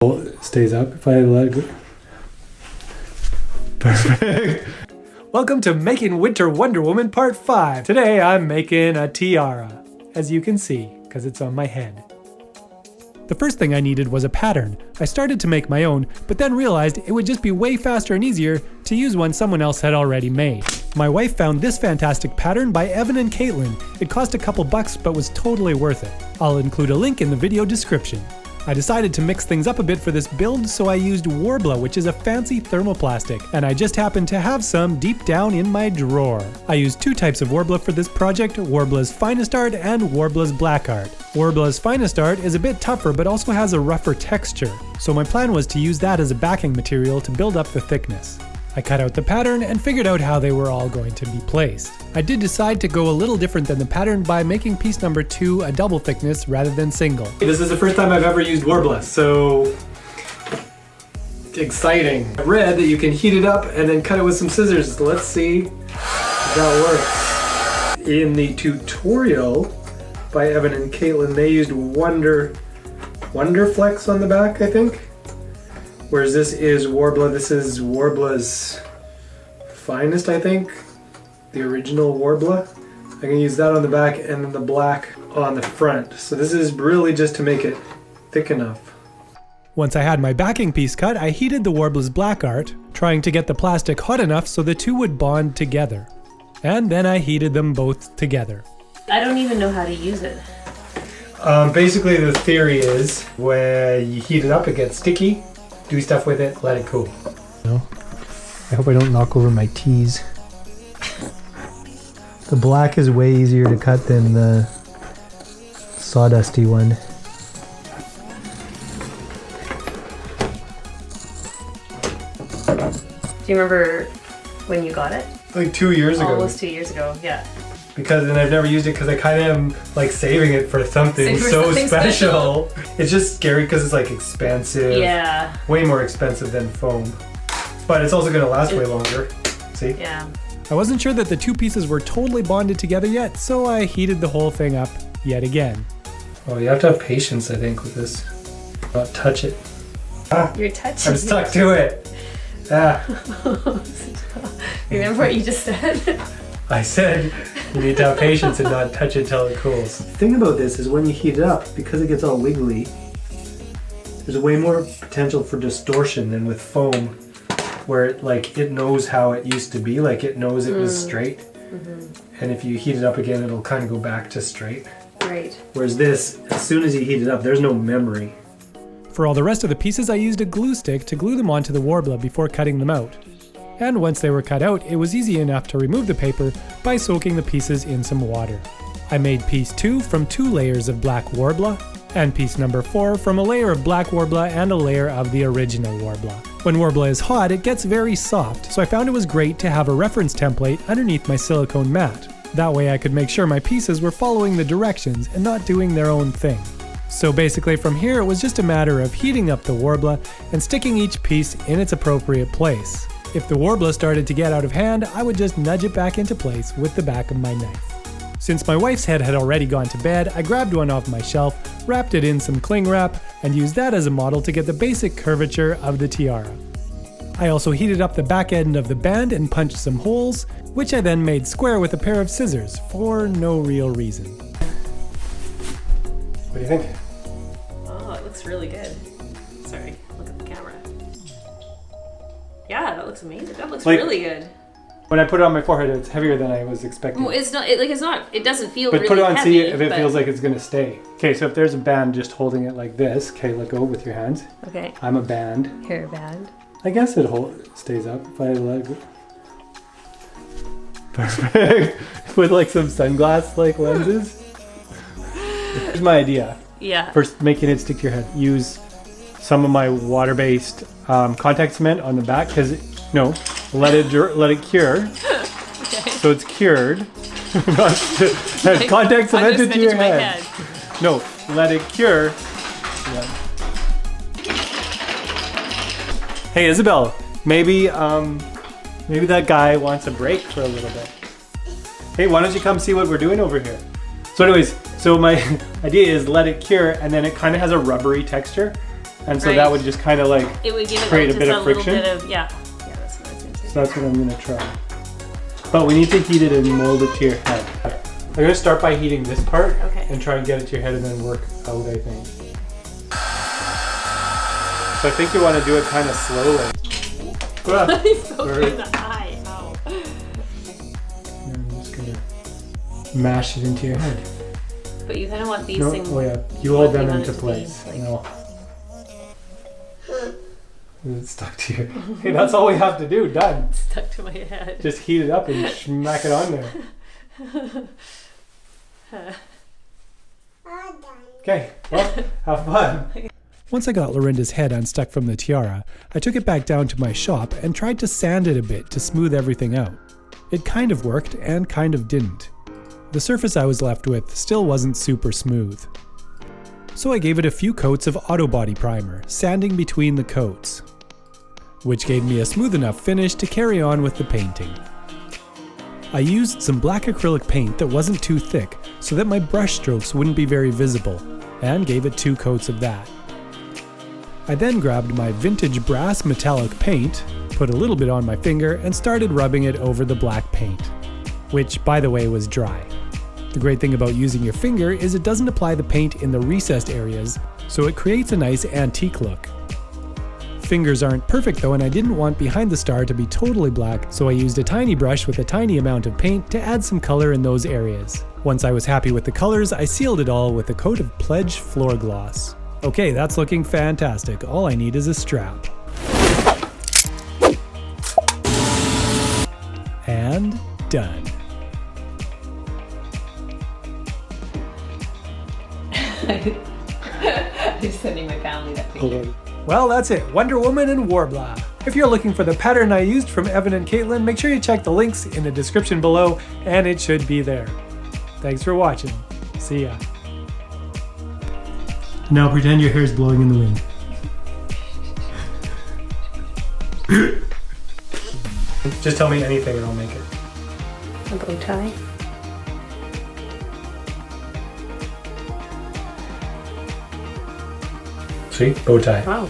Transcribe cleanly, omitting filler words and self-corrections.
It stays up if I let it go. Perfect. Welcome to Making Winter Wonder Woman Part 5. Today I'm making a tiara, as you can see, because it's on my head. The first thing I needed was a pattern. I started to make my own, but then realized it would just be way faster and easier to use one someone else had already made. My wife found this fantastic pattern by EvanAndKatelyn. It cost a couple bucks, but was totally worth it. I'll include a link in the video description. I decided to mix things up a bit for this build, so I used Worbla, which is a fancy thermoplastic, and I just happened to have some deep down in my drawer. I used two types of Worbla for this project, Worbla's Finest Art and Worbla's Black Art. Worbla's Finest Art is a bit tougher but also has a rougher texture, so my plan was to use that as a backing material to build up the thickness. I cut out the pattern and figured out how they were all going to be placed. I did decide to go a little different than the pattern by making piece number 2 a double thickness rather than single. This is the first time I've ever used Worbla, so exciting. I read that you can heat it up and then cut it with some scissors. So let's see if that works. In the tutorial by EvanAndKatelyn, they used Wonder Flex on the back, I think. Whereas this is Worbla, this is Worbla's Finest, I think. The original Worbla. I can use that on the back and then the black on the front. So this is really just to make it thick enough. Once I had my backing piece cut, I heated the Worbla's Black Art, trying to get the plastic hot enough so the two would bond together. And then I heated them both together. I don't even know how to use it. Basically the theory is when you heat it up, it gets sticky. Do stuff with it, let it cool. No, I hope I don't knock over my T's. The black is way easier to cut than the sawdusty one. Do you remember when you got it? Like 2 years ago. Almost 2 years ago, yeah. Because, and I've never used it because I kind of am like saving it for something so special. It's just scary because it's like expensive. Yeah. Way more expensive than foam. But it's also going to last way longer. See? Yeah. I wasn't sure that the two pieces were totally bonded together yet, so I heated the whole thing up yet again. Oh, you have to have patience, I think, with this. Not touch it. Ah, you're touching I'm stuck to it. Ah. Remember what you just said? I said you need to have patience and not touch it till it cools. The thing about this is when you heat it up, because it gets all wiggly, there's way more potential for distortion than with foam, where it knows how it used to be, like it knows it was straight. And if you heat it up again, it'll kind of go back to straight. Right. Whereas this, as soon as you heat it up, there's no memory. For all the rest of the pieces, I used a glue stick to glue them onto the Worbla before cutting them out. And once they were cut out, it was easy enough to remove the paper by soaking the pieces in some water. I made piece 2 from 2 layers of black Worbla, and piece number 4 from a layer of black Worbla and a layer of the original Worbla. When Worbla is hot, it gets very soft, so I found it was great to have a reference template underneath my silicone mat. That way I could make sure my pieces were following the directions and not doing their own thing. So basically from here it was just a matter of heating up the Worbla and sticking each piece in its appropriate place. If the Worbla started to get out of hand, I would just nudge it back into place with the back of my knife. Since my wife's head had already gone to bed, I grabbed one off my shelf, wrapped it in some cling wrap, and used that as a model to get the basic curvature of the tiara. I also heated up the back end of the band and punched some holes, which I then made square with a pair of scissors for no real reason. What do you think? Oh, it looks really good. Sorry, look at the camera. Yeah, that looks amazing. That looks really good. When I put it on my forehead, it's heavier than I was expecting. Well, it's not. It doesn't feel. But really put it on, heavy, see if it feels like it's gonna stay. Okay, so if there's a band just holding it like this, okay, let go with your hands. Okay. I'm a band. You're a band. I guess it stays up if I let go. Perfect. With like some sunglass like lenses. Here's my idea. Yeah. First, making it stick to your head. Use some of my water-based contact cement on the back, because let it cure. Okay. So it's cured. Contact cement into your head. No, let it cure. Yeah. Hey Isabel, maybe that guy wants a break for a little bit. Hey, why don't you come see what we're doing over here? So anyways, so my idea is let it cure, and then it kind of has a rubbery texture. And so that would just kind of like it would give it create like a bit of friction. Yeah, that's what I was going to say. So that's what I'm gonna try. But we need to heat it and mold it to your head. I'm gonna start by heating this part and try and get it to your head and then work out, I think. So I think you want to do it kind of slowly. He's poking the eye. Ow. And I'm just gonna mash it into your head. But you kind of want these things. Oh yeah, you hold them into place. No. It's stuck to you. Hey, that's all we have to do. Done. It's stuck to my head. Just heat it up and smack it on there. Okay, well, have fun. Once I got Lorinda's head unstuck from the tiara, I took it back down to my shop and tried to sand it a bit to smooth everything out. It kind of worked and kind of didn't. The surface I was left with still wasn't super smooth. So I gave it a few coats of auto body primer, sanding between the coats, which gave me a smooth enough finish to carry on with the painting. I used some black acrylic paint that wasn't too thick so that my brush strokes wouldn't be very visible, and gave it 2 coats of that. I then grabbed my vintage brass metallic paint, put a little bit on my finger, and started rubbing it over the black paint, which, by the way, was dry. The great thing about using your finger is it doesn't apply the paint in the recessed areas, so it creates a nice antique look. Fingers aren't perfect though, and I didn't want behind the star to be totally black, so I used a tiny brush with a tiny amount of paint to add some color in those areas. Once I was happy with the colors, I sealed it all with a coat of Pledge floor gloss. Okay, that's looking fantastic. All I need is a strap. And done. I'm sending my family that picture. Well, that's it. Wonder Woman and Worbla. If you're looking for the pattern I used from Evan and Caitlin, make sure you check the links in the description below, and it should be there. Thanks for watching. See ya. Now pretend your hair's blowing in the wind. Just tell me anything and I'll make it. A bow tie. See? Bow tie. Wow.